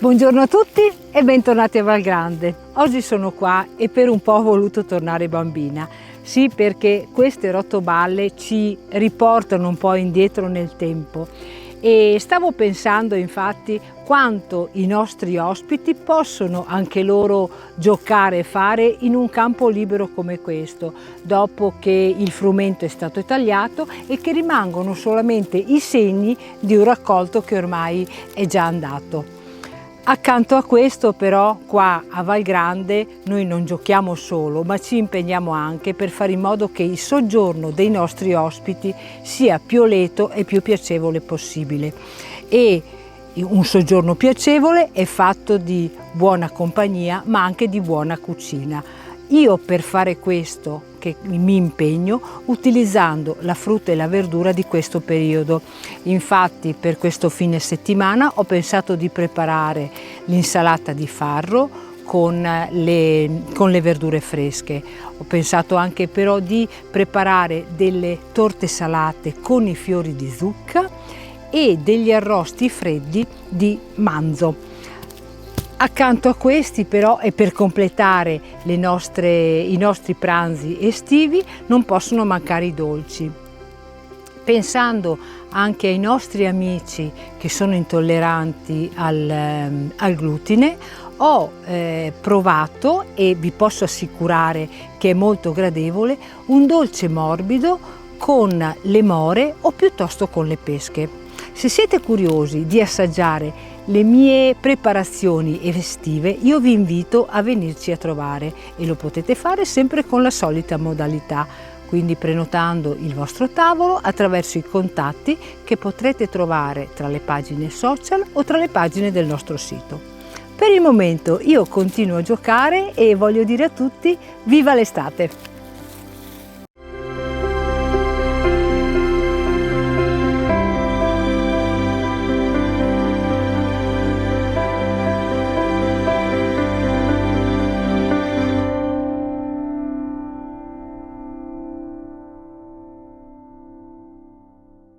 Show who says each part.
Speaker 1: Buongiorno a tutti e bentornati a Valgrande. Oggi sono qua e per un po' ho voluto tornare bambina. Sì, perché queste rottoballe ci riportano un po' indietro nel tempo e stavo pensando infatti quanto i nostri ospiti possono anche loro giocare e fare in un campo libero come questo, dopo che il frumento è stato tagliato e che rimangono solamente i segni di un raccolto che ormai è già andato. Accanto a questo però qua a Valgrande noi non giochiamo solo, ma ci impegniamo anche per fare in modo che il soggiorno dei nostri ospiti sia più lieto e più piacevole possibile. E un soggiorno piacevole è fatto di buona compagnia ma anche di buona cucina. Io per fare questo che mi impegno utilizzando la frutta e la verdura di questo periodo. Infatti per questo fine settimana ho pensato di preparare l'insalata di farro con le verdure fresche. Ho pensato anche però di preparare delle torte salate con i fiori di zucca e degli arrosti freddi di manzo. Accanto a questi però e per completare i nostri pranzi estivi non possono mancare i dolci. Pensando anche ai nostri amici che sono intolleranti al glutine, ho provato e vi posso assicurare che è molto gradevole un dolce morbido con le more o piuttosto con le pesche. Se siete curiosi di assaggiare le mie preparazioni estive, io vi invito a venirci a trovare e lo potete fare sempre con la solita modalità, quindi prenotando il vostro tavolo attraverso i contatti che potrete trovare tra le pagine social o tra le pagine del nostro sito. Per il momento io continuo a giocare e voglio dire a tutti viva l'estate!